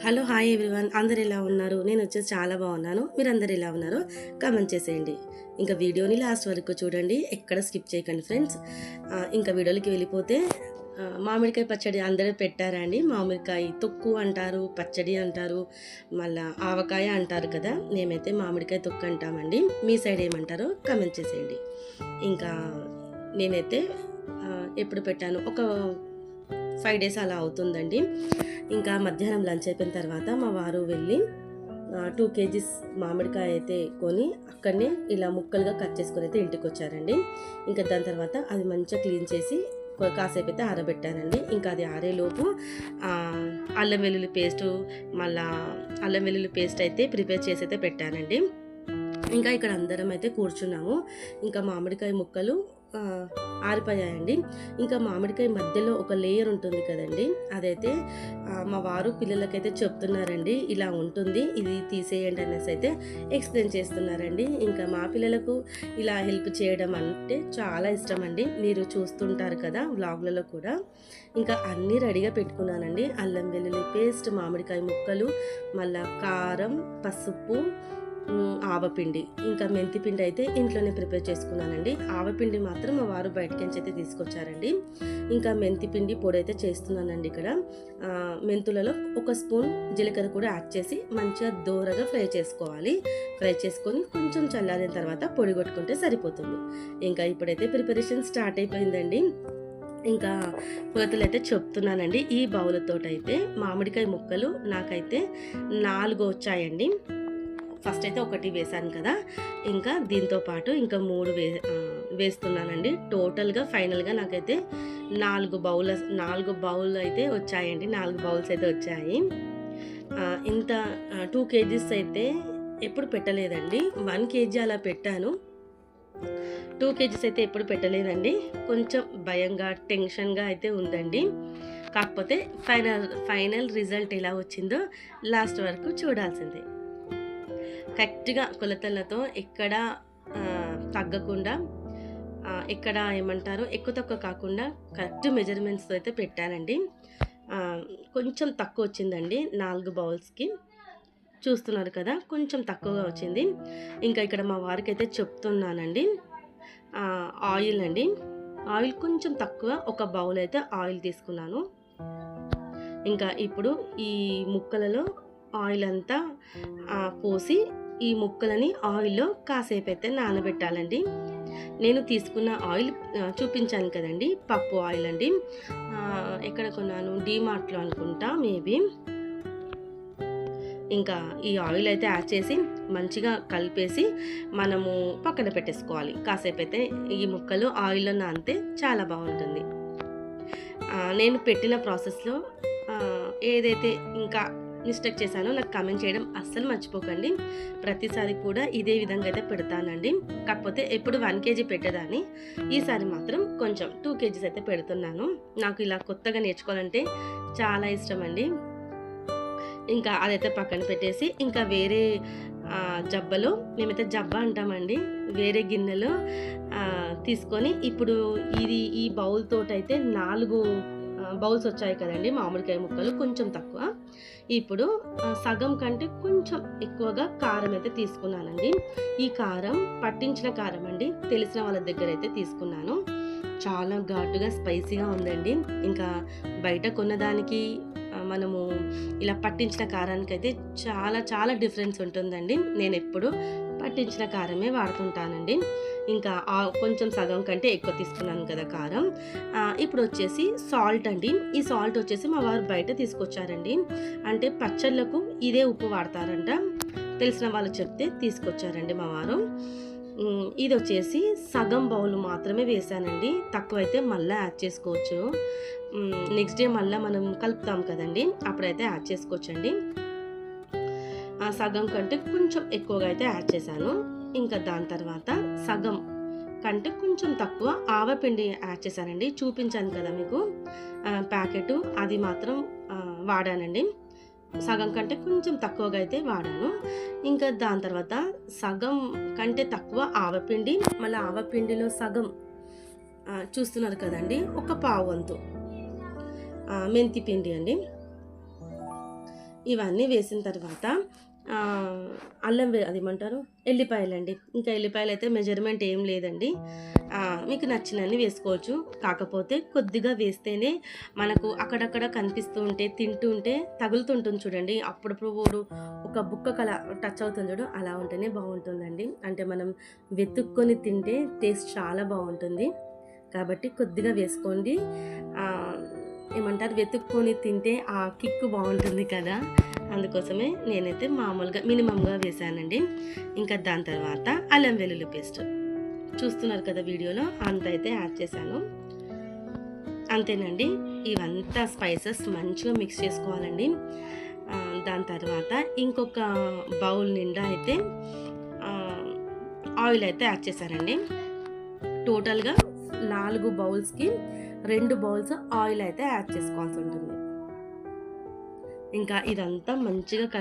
Hello hi everyone, అందరు ఎలా ఉన్నారు? నేను వచ్చేసి చాలా బాగున్నాను. మీరు అందరు ఎలా ఉన్నారో కామెంట్ చేసేయండి. ఇంకా వీడియోని లాస్ట్ వరకు చూడండి, ఎక్కడ స్కిప్ చేయకండి ఫ్రెండ్స్. ఇంకా వీడియోలకి వెళ్ళిపోతే మామిడికాయ పచ్చడి అందరూ పెట్టారా అండి? మామిడికాయ తొక్కు అంటారు, పచ్చడి అంటారు, మళ్ళీ ఆవకాయ అంటారు కదా. మేమైతే మామిడికాయ తొక్కు అంటామండి. మీ సైడ్ ఏమంటారో కామెంట్ చేసేయండి. ఇంకా నేనైతే ఎప్పుడు పెట్టాను, ఒక 5 days అలా అవుతుందండి. ఇంకా మధ్యాహ్నం లంచ్ అయిపోయిన తర్వాత మా వారు వెళ్ళి 2 kgs మామిడికాయ అయితే కొని అక్కడనే ఇలా ముక్కలుగా కట్ చేసుకొని అయితే ఇంటికి వచ్చారండి. ఇంకా దాని తర్వాత అది మంచిగా క్లీన్ చేసి కాసేపు అయితే ఆరబెట్టానండి. ఇంకా అది ఆరేలోపు అల్లం వెల్లుల్లి పేస్టు, మళ్ళా అల్లం వెల్లుల్లి పేస్ట్ అయితే ప్రిపేర్ చేసి అయితే పెట్టానండి. ఇంకా ఇక్కడ అందరం అయితే కూర్చున్నాము. ఇంకా మామిడికాయ ముక్కలు ఆరిపోయాయండి. ఇంకా మామిడికాయ మధ్యలో ఒక లేయర్ ఉంటుంది కదండి, అదైతే మా వారు పిల్లలకైతే చెప్తున్నారండి, ఇలా ఉంటుంది, ఇది తీసేయండి అనేసి అయితే ఎక్స్ప్లెయిన్ చేస్తున్నారండి. ఇంకా మా పిల్లలకు ఇలా హెల్ప్ చేయడం అంటే చాలా ఇష్టం అండి. మీరు చూస్తుంటారు కదా వ్లాగ్లలో కూడా. ఇంకా అన్నీ రెడీగా పెట్టుకున్నానండి. అల్లం వెల్లుల్లి పేస్ట్, మామిడికాయ ముక్కలు, మళ్ళా కారం, పసుపు, ఆవపిండి, ఇంకా మెంతిపిండి అయితే ఇంట్లోనే ప్రిపేర్ చేసుకున్నానండి. ఆవపిండి మాత్రం మా వారు బయటకించి అయితే తీసుకొచ్చారండి. ఇంకా మెంతిపిండి పొడి అయితే చేస్తున్నానండి. ఇక్కడ మెంతులలో 1 స్పూన్ జీలకర్ర కూడా యాడ్ చేసి మంచిగా దోరగా ఫ్రై చేసుకోవాలి. ఫ్రై చేసుకొని కొంచెం చల్లారిన తర్వాత పొడి కొట్టుకుంటే సరిపోతుంది. ఇంకా ఇప్పుడైతే ప్రిపరేషన్ స్టార్ట్ అయిపోయిందండి. ఇంకా కొలతలు అయితే చెప్తున్నానండి. ఈ బౌలతోటైతే మామిడికాయ ముక్కలు నాకైతే 4 వచ్చాయండి. ఫస్ట్ అయితే 1 వేసాను కదా, ఇంకా దీంతో పాటు ఇంకా 3 వేస్తున్నానండి. టోటల్గా ఫైనల్గా నాకైతే 4 బౌల్ అయితే వచ్చాయండి. 4 బౌల్స్ అయితే వచ్చాయి. ఇంత 2 kgs అయితే ఎప్పుడు పెట్టలేదండి. 1 kg అలా పెట్టాను. 2 kgs అయితే ఎప్పుడు పెట్టలేదండి. కొంచెం భయంగా, టెన్షన్గా అయితే ఉందండి. కాకపోతే ఫైనల్ రిజల్ట్ ఎలా వచ్చిందో లాస్ట్ వరకు చూడాల్సిందే. కరెక్ట్గా కొలతలతో ఎక్కడ తగ్గకుండా, ఎక్కడ ఏమంటారు ఎక్కువ తక్కువ కాకుండా కరెక్ట్ మెజర్మెంట్స్తో అయితే పెట్టానండి. కొంచెం తక్కువ వచ్చిందండి 4 బౌల్స్కి. చూస్తున్నారు కదా, కొంచెం తక్కువగా వచ్చింది. ఇంకా ఇక్కడ మా వారికి అయితే చెప్తున్నానండి. ఆయిల్ అండి, ఆయిల్ కొంచెం తక్కువ, 1 బౌల్ అయితే ఆయిల్ తీసుకున్నాను. ఇంకా ఇప్పుడు ఈ ముక్కలలో ఆయిల్ అంతా పోసి ఈ ముక్కలని ఆయిల్లో కాసేపు అయితే నానబెట్టాలండి. నేను తీసుకున్న ఆయిల్ చూపించాను కదండి, పప్పు ఆయిల్ అండి. ఎక్కడ కొన్నాను, డీమార్ట్లో అనుకుంటా మేబీ. ఇంకా ఈ ఆయిల్ అయితే యాడ్ చేసి మంచిగా కలిపేసి మనము పక్కన పెట్టేసుకోవాలి. కాసేపు అయితే ఈ ముక్కలు ఆయిల్లో నానితే చాలా బాగుంటుంది. నేను పెట్టిన ప్రాసెస్లో ఏదైతే ఇంకా మిస్టేక్ చేశానో నాకు కామెంట్ చేయడం అస్సలు మర్చిపోకండి. ప్రతిసారి కూడా ఇదే విధంగా అయితే పెడతానండి. కాకపోతే ఎప్పుడు 1 kg పెట్టేదాన్ని, ఈసారి మాత్రం కొంచెం 2 kgs అయితే పెడుతున్నాను. నాకు ఇలా కొత్తగా నేర్చుకోవాలంటే చాలా ఇష్టం అండి. ఇంకా అదైతే పక్కన పెట్టేసి ఇంకా వేరే జబ్బలో, మేమైతే జబ్బ అంటామండి, వేరే గిన్నెలో తీసుకొని ఇప్పుడు ఈ బౌల్ తోటైతే 4 బౌల్స్ వచ్చాయి కదండి మామిడికాయ ముక్కలు, కొంచెం తక్కువ. ఇప్పుడు సగం కంటే కొంచెం ఎక్కువగా కారం అయితే తీసుకున్నానండి. ఈ కారం పట్టించిన కారం అండి, తెలిసిన వాళ్ళ దగ్గర అయితే తీసుకున్నాను. చాలా ఘాటుగా స్పైసీగా ఉందండి. ఇంకా బయట కొన్నదానికి మనము ఇలా పట్టించిన కారానికి అయితే చాలా చాలా డిఫరెన్స్ ఉంటుందండి. నేను ఎప్పుడు పట్టించిన కారమే వాడుతుంటానండి. ఇంకా కొంచెం సగం కంటే ఎక్కువ తీసుకున్నాను కదా కారం. ఇప్పుడు వచ్చేసి సాల్ట్ అండి. ఈ సాల్ట్ వచ్చేసి మా వారు బయట తీసుకొచ్చారండి. అంటే పచ్చళ్ళకు ఇదే ఉప్పు వాడతారంట, తెలిసిన వాళ్ళు చెప్తే తీసుకొచ్చారండి మా వారు. ఇది వచ్చేసి సగం బౌల్ మాత్రమే వేసానండి. తక్కువైతే మళ్ళీ యాడ్ చేసుకోవచ్చు. నెక్స్ట్ డే మళ్ళీ మనం కలుపుతాం కదండి, అప్పుడైతే యాడ్ చేసుకోవచ్చండి. సగం కంటే కొంచెం ఎక్కువగా అయితే యాడ్ చేశాను. ఇంకా దాని తర్వాత సగం కంటే కొంచెం తక్కువ ఆవపిండి యాడ్ చేశానండి. చూపించాను కదా మీకు ప్యాకెట్, అది మాత్రం వాడానండి. సగం కంటే కొంచెం తక్కువగా అయితే వాడాను. ఇంకా దాని తర్వాత సగం కంటే తక్కువ ఆవపిండి, మళ్ళీ ఆవపిండిలో సగం చూస్తున్నారు కదండి, 1 పావు వంతు మెంతి పిండి అండి. ఇవన్నీ వేసిన తర్వాత అల్లం అదేమంటారు ఎల్లిపాయలండి. ఇంకా ఎల్లిపాయలు అయితే మెజర్మెంట్ ఏం లేదండి, మీకు నచ్చినన్ని వేసుకోవచ్చు. కాకపోతే కొద్దిగా వేస్తేనే మనకు అక్కడక్కడ కనిపిస్తూ ఉంటే తింటూ ఉంటే తగులుతుంటుంది చూడండి, అప్పుడప్పుడు ఒక బుక్క కల టచ్ అవుతుంది చూడు, అలా ఉంటేనే బాగుంటుందండి. అంటే మనం వెతుక్కొని తింటే టేస్ట్ చాలా బాగుంటుంది. కాబట్టి కొద్దిగా వేసుకోండి. ఏమంటారు, వెతుక్కొని తింటే ఆ కిక్కు బాగుంటుంది కదా, అందుకోసమే నేనైతే మామూలుగా మినిమంగా వేసానండి. ఇంకా దాని తర్వాత అల్లం వెల్లుల్లి పేస్ట్ చూస్తున్నారు కదా వీడియోలో, అంత అయితే యాడ్ చేశాను. అంతేనండి. ఇవంతా స్పైసెస్ మంచిగా మిక్స్ చేసుకోవాలండి. దాని తర్వాత ఇంకొక బౌల్ నిండా అయితే ఆయిల్ అయితే యాడ్ చేశానండి. టోటల్గా 4 బౌల్స్కి 2 బౌల్స్ ఆయిల్ అయితే యాడ్ చేసుకోవాల్సి ఉంటుంది. ఇంకా ఇదంతా మంచిగా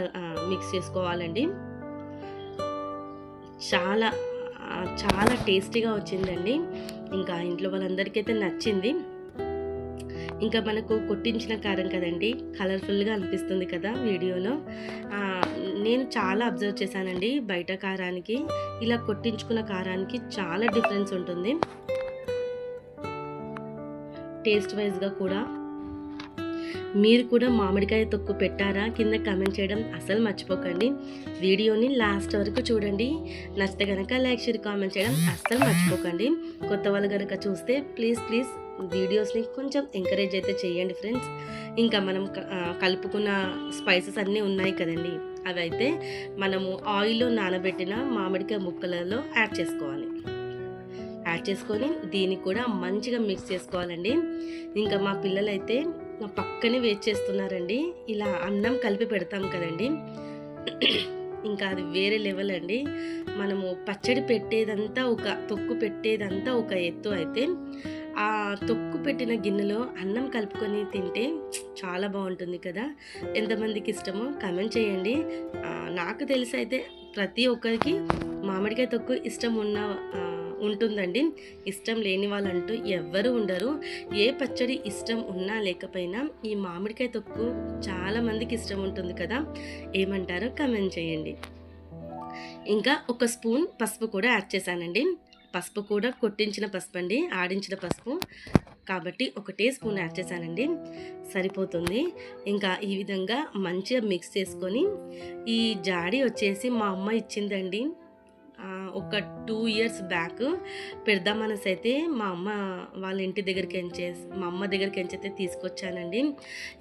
మిక్స్ చేసుకోవాలండి. చాలా చాలా టేస్టీగా వచ్చిందండి. ఇంకా ఇంట్లో వాళ్ళందరికీ అయితే నచ్చింది. ఇంకా మనకు కొట్టించిన కారం కదండి, కలర్ఫుల్గా అనిపిస్తుంది కదా వీడియోలో. నేను చాలా అబ్జర్వ్ చేశానండి, బయట కారానికి ఇలా కొట్టించుకున్న కారానికి చాలా డిఫరెన్స్ ఉంటుంది టేస్ట్ వైజ్గా కూడా. మీరు కూడా మామిడికాయ తొక్కు పెట్టారా? కింద కామెంట్ చేయడం అసలు మర్చిపోకండి. వీడియోని లాస్ట్ వరకు చూడండి. నచ్చితే కనుక లైక్ షేర్ కామెంట్ చేయడం అస్సలు మర్చిపోకండి. కొత్త వాళ్ళు కనుక చూస్తే ప్లీజ్ వీడియోస్ని కొంచెం ఎంకరేజ్ అయితే చేయండి ఫ్రెండ్స్. ఇంకా మనం కలుపుకున్న స్పైసెస్ అన్నీ ఉన్నాయి కదండి, అవి అయితే మనము ఆయిల్లో నానబెట్టిన మామిడికాయ ముక్కలలో యాడ్ చేసుకోవాలి. యాడ్ చేసుకొని దీన్ని కూడా మంచిగా మిక్స్ చేసుకోవాలండి. ఇంకా మా పిల్లలైతే పక్కనే వెయిట్ చేస్తున్నారండి. ఇలా అన్నం కలిపి పెడతాం కదండి, ఇంకా అది వేరే లెవెల్ అండి. మనము పచ్చడి పెట్టేదంతా తొక్కు పెట్టేదంతా ఒక ఎత్తు అయితే, ఆ తొక్కు పెట్టిన గిన్నెలో అన్నం కలుపుకొని తింటే చాలా బాగుంటుంది కదా. ఎంతమందికి ఇష్టమో కామెంట్ చేయండి. నాకు తెలిసి అయితే ప్రతి ఒక్కరికి మామిడికాయ తొక్కు ఇష్టం ఉంటుందండి. ఇష్టం లేని వాళ్ళంటూ ఎవ్వరూ ఉండరు. ఏ పచ్చడి ఇష్టం ఉన్నా లేకపోయినా ఈ మామిడికాయ తొక్కు చాలా మందికి ఇష్టం ఉంటుంది కదా. ఏమంటారో కామెంట్ చేయండి. ఇంకా 1 స్పూన్ పసుపు కూడా యాడ్ చేశానండి. పసుపు కూడా కొట్టించిన పసుపు అండి, ఆడించిన పసుపు కాబట్టి 1 స్పూన్ యాడ్ చేశానండి, సరిపోతుంది. ఇంకా ఈ విధంగా మంచిగా మిక్స్ చేసుకొని, ఈ జాడి వచ్చేసి మా అమ్మ ఇచ్చిందండి. ఒక 2 ఇయర్స్ బ్యాక్ పెడదామనేసి అయితే మా అమ్మ వాళ్ళ ఇంటి దగ్గరికి మా అమ్మ దగ్గరికి అయితే తీసుకొచ్చానండి.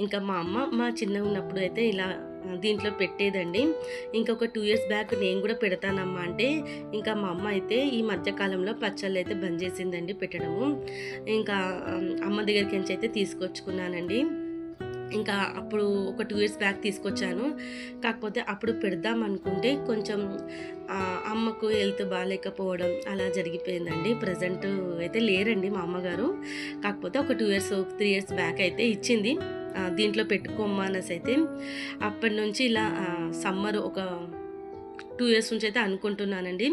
ఇంకా మా అమ్మ మా చిన్నగా ఉన్నప్పుడు అయితే ఇలా దీంట్లో పెట్టేదండి. ఇంకొక 2 ఇయర్స్ బ్యాక్ నేను కూడా పెడతానమ్మా అంటే, ఇంకా మా అమ్మ అయితే ఈ మధ్యకాలంలో పచ్చళ్ళు అయితే బంద్ చేసిందండి పెట్టడము. ఇంకా అమ్మ దగ్గరికి అయితే తీసుకొచ్చుకున్నానండి. ఇంకా అప్పుడు ఒక 2 ఇయర్స్ బ్యాక్ తీసుకొచ్చాను. కాకపోతే అప్పుడు పెడదాం అనుకుంటే కొంచెం అమ్మకు హెల్త్ బాగాలేకపోవడం అలా జరిగిపోయిందండి. ప్రజెంట్ అయితే లేరండి మా అమ్మగారు. కాకపోతే ఒక 2 ఇయర్స్ 3 ఇయర్స్ బ్యాక్ అయితే ఇచ్చింది, దీంట్లో పెట్టుకోమ్మా అనేసి అయితే. అప్పటి నుంచి ఇలా సమ్మర్ ఒక 2 ఇయర్స్ నుంచి అయితే అనుకుంటున్నానండి.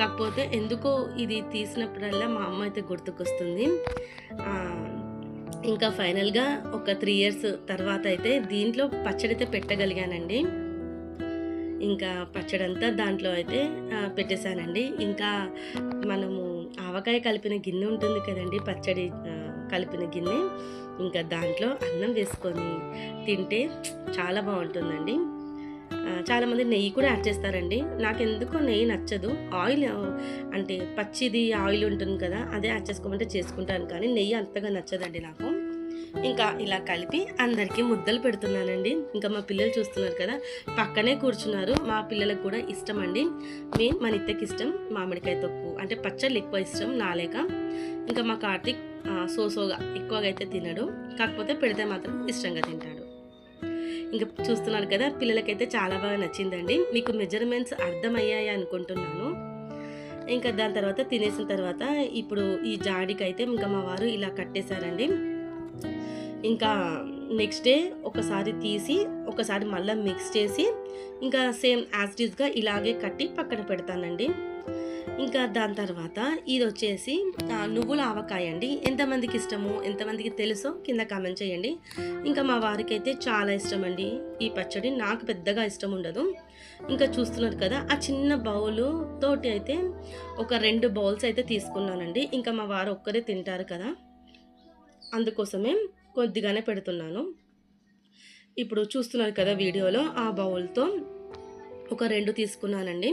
కాకపోతే ఎందుకో ఇది తీసినప్పుడల్లా మా అమ్మ అయితే గుర్తుకొస్తుంది. ఇంకా ఫైనల్గా ఒక 3 ఇయర్స్ తర్వాత అయితే దీంట్లో పచ్చడి అయితే పెట్టగలిగానండి. ఇంకా పచ్చడి అంతా దాంట్లో అయితే పెట్టేశానండి. ఇంకా మనము ఆవకాయ కలిపిన గిన్నె ఉంటుంది కదండి, పచ్చడి కలిపిన గిన్నె, ఇంకా దాంట్లో అన్నం వేసుకొని తింటే చాలా బాగుంటుందండి. చాలామంది నెయ్యి కూడా యాడ్ చేస్తారండి. నాకెందుకో నెయ్యి నచ్చదు. ఆయిల్ అంటే పచ్చిది ఆయిల్ ఉంటుంది కదా, అదే యాడ్ చేసుకోమంటే చేసుకుంటాను, కానీ నెయ్యి అంతగా నచ్చదండి నాకు. ఇంకా ఇలా కలిపి అందరికీ ముద్దలు పెడుతున్నానండి. ఇంకా మా పిల్లలు చూస్తున్నారు కదా, పక్కనే కూర్చున్నారు. మా పిల్లలకు కూడా ఇష్టం అండి. మా నిత్యకి ఇష్టం మామిడికాయ తొక్కు అంటే పచ్చళ్ళు ఎక్కువ ఇష్టం నాలేక. ఇంకా మా కార్తీక్ సోసోగా ఎక్కువగా అయితే తినడు, కాకపోతే పెడితే మాత్రం ఇష్టంగా తింటాడు. ఇంకా చూస్తున్నారు కదా, పిల్లలకైతే చాలా బాగా నచ్చిందండి. మీకు మెజర్మెంట్స్ అర్థమయ్యాయి అనుకుంటున్నాను. ఇంకా దాని తర్వాత తినేసిన తర్వాత ఇప్పుడు ఈ జాడికి అయితే ఇంకా మా వారు ఇలా కట్టేశారండి. ఇంకా నెక్స్ట్ డే ఒకసారి తీసి ఒకసారి మళ్ళీ మిక్స్ చేసి ఇంకా సేమ్ యాజ్ ఇట్ ఈస్గా ఇలాగే కట్టి పక్కన పెడతానండి. ఇంకా దాని తర్వాత ఇది వచ్చేసి నువ్వుల ఆవకాయ అండి. ఎంతమందికి ఇష్టమో ఎంతమందికి తెలుసో కింద కామెంట్ చేయండి. ఇంకా మా వారికి అయితే చాలా ఇష్టం అండి ఈ పచ్చడి. నాకు పెద్దగా ఇష్టం ఉండదు. ఇంకా చూస్తున్నారు కదా, ఆ చిన్న బౌలు తోటి అయితే ఒక 2 బౌల్స్ అయితే తీసుకున్నానండి. ఇంకా మా వారు ఒక్కరే తింటారు కదా, అందుకోసమే కొద్దిగానే పెడుతున్నాను. ఇప్పుడు చూస్తున్నారు కదా వీడియోలో, ఆ బౌల్తో ఒక 2 తీసుకున్నానండి.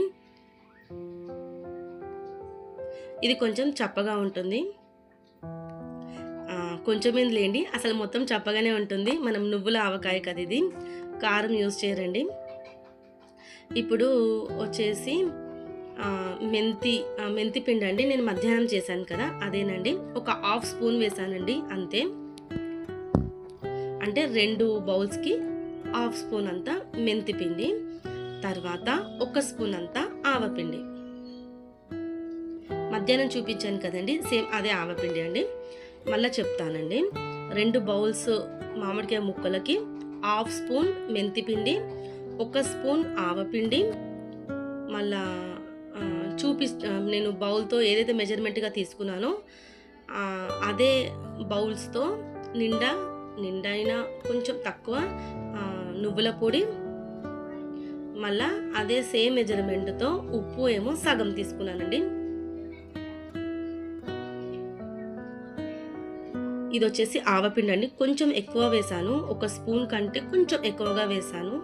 ఇది కొంచెం చప్పగా ఉంటుంది. కొంచెం ఏంది లేండి, అసలు మొత్తం చప్పగానే ఉంటుంది. మనం నువ్వుల ఆవకాయ కదా ఇది, కారం యూజ్ చేయరండి. ఇప్పుడు వచ్చేసి మెంతి పిండి అండి. నేను మధ్యాహ్నం చేశాను కదా అదేనండి, ఒక 1/2 స్పూన్ వేసానండి అంతే. అంటే 2 బౌల్స్కి 1/2 స్పూన్ అంతా మెంతి పిండి, తర్వాత 1 స్పూన్ అంతా ఆవపిండి. మధ్యాహ్నం చూపించాను కదండి, సేమ్ అదే ఆవపిండి అండి. మళ్ళీ చెప్తానండి. 2 బౌల్స్ మామిడికాయ ముక్కలకి 1/2 స్పూన్ మెంతిపిండి, 1 స్పూన్ ఆవపిండి. మళ్ళా నేను బౌల్తో ఏదైతే మెజర్మెంట్గా తీసుకున్నానో అదే బౌల్స్తో నిండైనా కొంచెం తక్కువ నువ్వుల పొడి, మళ్ళా అదే సేమ్ మెజర్మెంట్తో ఉప్పు ఏమో సగం తీసుకున్నానండి. ఇది వచ్చేసి ఆవపిండి అండి. కొంచెం ఎక్కువ వేసాను, 1 స్పూన్ కంటే కొంచెం ఎక్కువగా వేసాను.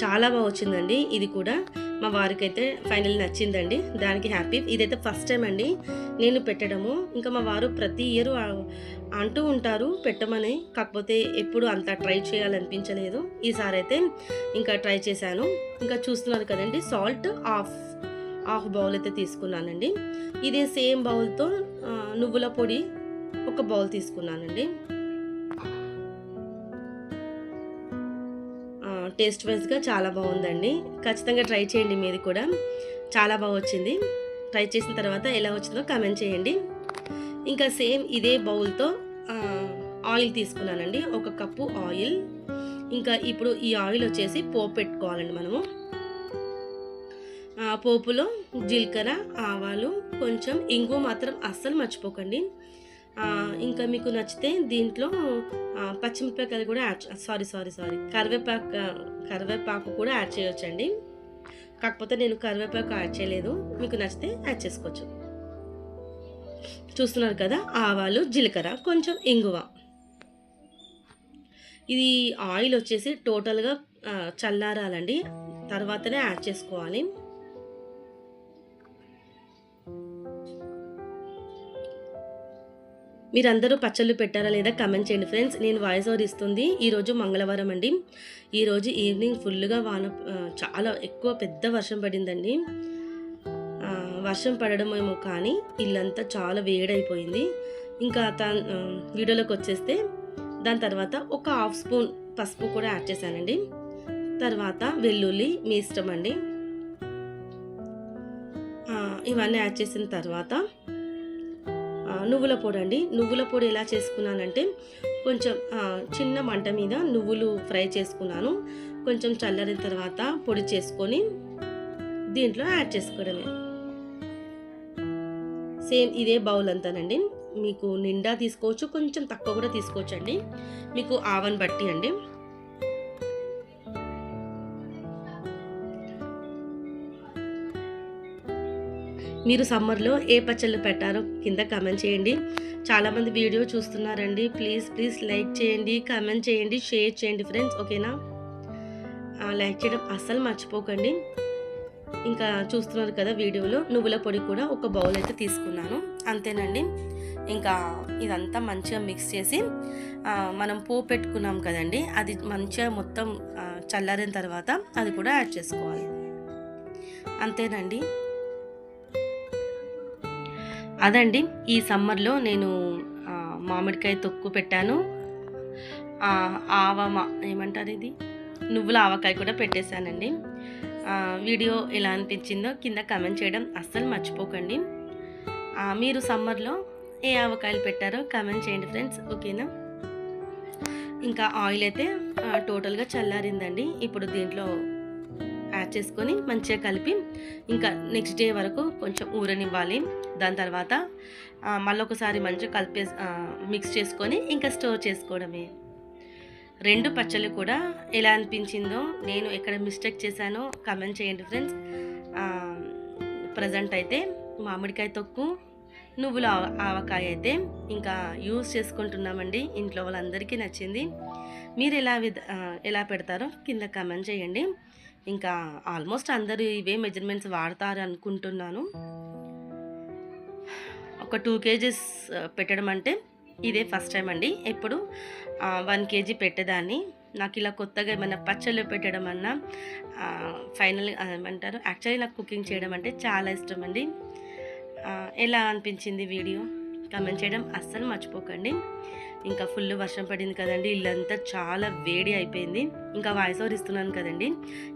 చాలా బాగా వచ్చిందండి. ఇది కూడా మా వారికి అయితే ఫైనల్ నచ్చిందండి, దానికి హ్యాపీ. ఇదైతే ఫస్ట్ టైం అండి నేను పెట్టడము. ఇంకా మా వారు ప్రతి ఇయర్ అంటూ ఉంటారు పెట్టమని, కాకపోతే ఎప్పుడు అంత ట్రై చేయాలనిపించలేదు. ఈసారి అయితే ఇంకా ట్రై చేశాను. ఇంకా చూస్తున్నారు కదండి, సాల్ట్ హాఫ్ బౌల్ అయితే తీసుకున్నానండి. ఇదే సేమ్ బౌల్తో నువ్వుల పొడి 1 బౌల్ తీసుకున్నానండి. టేస్ట్ వైజ్గా చాలా బాగుందండి. ఖచ్చితంగా ట్రై చేయండి, మీది కూడా చాలా బాగా వచ్చింది. ట్రై చేసిన తర్వాత ఎలా వచ్చిందో కామెంట్ చేయండి. ఇంకా సేమ్ ఇదే బౌల్తో ఆయిల్ తీసుకున్నానండి, 1 కప్పు ఆయిల్. ఇంకా ఇప్పుడు ఈ ఆయిల్ వచ్చేసి పోపు పెట్టుకోవాలండి మనము. పోపులో జీలకర్ర, ఆవాలు, కొంచెం ఇంగు మాత్రం అస్సలు మర్చిపోకండి. ఇంకా మీకు నచ్చితే దీంట్లో పచ్చిమిరపకాయలు కూడా కరివేపాకు కూడా యాడ్ చేయొచ్చండి. కాకపోతే నేను కరివేపాకు యాడ్ చేయలేదు, మీకు నచ్చితే యాడ్ చేసుకోవచ్చు. చూస్తున్నారు కదా, ఆవాలు, జీలకర్ర, కొంచెం ఇంగువ. ఇది ఆయిల్ వచ్చేసి టోటల్గా చల్లారాలండి, తర్వాతనే యాడ్ చేసుకోవాలి. మీరందరూ పచ్చళ్ళు పెట్టారా లేదా కామెంట్ చేయండి ఫ్రెండ్స్. నేను వాయిస్ ఓవర్ ఇస్తుంది. ఈరోజు మంగళవారం అండి. ఈరోజు ఈవినింగ్ ఫుల్గా చాలా ఎక్కువ పెద్ద వర్షం పడిందండి. వర్షం పడడం ఏమో కానీ ఇల్లంతా చాలా వేడైపోయింది. ఇంకా వీడియోలోకి వచ్చేస్తే దాని తర్వాత ఒక 1/2 స్పూన్ పసుపు కూడా యాడ్ చేశానండి. తర్వాత వెల్లుల్లి మీ ఇష్టం అండి. ఇవన్నీ యాడ్ చేసిన తర్వాత నువ్వుల పొడి అండి. నువ్వుల పొడి ఎలా చేసుకున్నానంటే, కొంచెం చిన్న మంట మీద నువ్వులు ఫ్రై చేసుకున్నాను. కొంచెం చల్లారిన తర్వాత పొడి చేసుకొని దీంట్లో యాడ్ చేసుకోవడమే. సేమ్ ఇదే బౌల్ అంతానండి. మీకు నిండా తీసుకోవచ్చు, కొంచెం తక్కువ కూడా తీసుకోవచ్చు అండి, మీకు ఆవన్ బట్టి అండి. మీరు సమ్మర్లో ఏ పచ్చళ్ళు పెట్టారో కింద కామెంట్ చేయండి. చాలామంది వీడియో చూస్తున్నారండి. ప్లీజ్ లైక్ చేయండి, కామెంట్ చేయండి, షేర్ చేయండి ఫ్రెండ్స్, ఓకేనా? లైక్ చేయడం అస్సలు మర్చిపోకండి. ఇంకా చూస్తున్నారు కదా వీడియోలో, నువ్వుల పొడి కూడా 1 బౌల్ అయితే తీసుకున్నాను, అంతేనండి. ఇంకా ఇదంతా మంచిగా మిక్స్ చేసి మనం పోపు పెట్టుకున్నాం కదండి, అది మంచిగా మొత్తం చల్లారిన తర్వాత అది కూడా యాడ్ చేసుకోవాలి, అంతేనండి. అదండి, ఈ సమ్మర్లో నేను మామిడికాయ తొక్కు పెట్టాను, ఏమంటారు ఇది, నువ్వుల ఆవకాయ కూడా పెట్టేశానండి. వీడియో ఎలా అనిపించిందో కింద కామెంట్ చేయడం అస్సలు మర్చిపోకండి. మీరు సమ్మర్లో ఏ ఆవకాయలు పెట్టారో కామెంట్ చేయండి ఫ్రెండ్స్, ఓకేనా? ఇంకా ఆయిల్ అయితే టోటల్గా చల్లారిందండి. ఇప్పుడు దీంట్లో యాడ్ చేసుకొని మంచిగా కలిపి ఇంకా నెక్స్ట్ డే వరకు కొంచెం ఊరనివ్వాలి. దాని తర్వాత మళ్ళీ ఒకసారి మంచిగా మిక్స్ చేసుకొని ఇంకా స్టోర్ చేసుకోవడమే. 2 పచ్చళ్ళు కూడా ఎలా అనిపించిందో, నేను ఎక్కడ మిస్టేక్ చేశానో కామెంట్ చేయండి ఫ్రెండ్స్. ప్రజెంట్ అయితే మామిడికాయ తొక్కు, నువ్వుల ఆవకాయ అయితే ఇంకా యూజ్ చేసుకుంటున్నామండి. ఇంట్లో వాళ్ళందరికీ నచ్చింది. మీరు ఎలా పెడతారో కింద కామెంట్ చేయండి. ఇంకా ఆల్మోస్ట్ అందరూ ఇవే మెజర్మెంట్స్ వాడతారు అనుకుంటున్నాను. ఒక 2 kgs పెట్టడం అంటే ఇదే ఫస్ట్ టైం అండి. ఎప్పుడు 1 kg పెట్టేదాన్ని. నాకు ఇలా కొత్తగా ఏమైనా పచ్చళ్ళు పెట్టడం అన్నా ఫైనల్గా ఏమంటారు, యాక్చువల్లీ నాకు కుకింగ్ చేయడం అంటే చాలా ఇష్టం అండి. ఎలా అనిపించింది వీడియో కామెంట్ చేయడం అస్సలు మర్చిపోకండి. ఇంకా ఫుల్ వర్షం పడింది కదండి, ఇల్లంతా చాలా వేడి అయిపోయింది. ఇంకా వాయిస్ ఓవర్ ఇస్తున్నాను కదండి,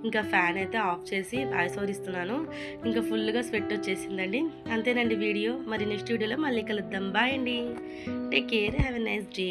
ఇంకా ఫ్యాన్ అయితే ఆఫ్ చేసి వాయిస్ ఓవర్ ఇస్తున్నాను. ఇంకా ఫుల్గా స్వెట్ వచ్చేసిందండి. అంతేనండి వీడియో. మరి నెక్స్ట్ వీడియోలో మళ్ళీ కలుద్దాం. బాయ్ అండి. Take care. Have a nice day.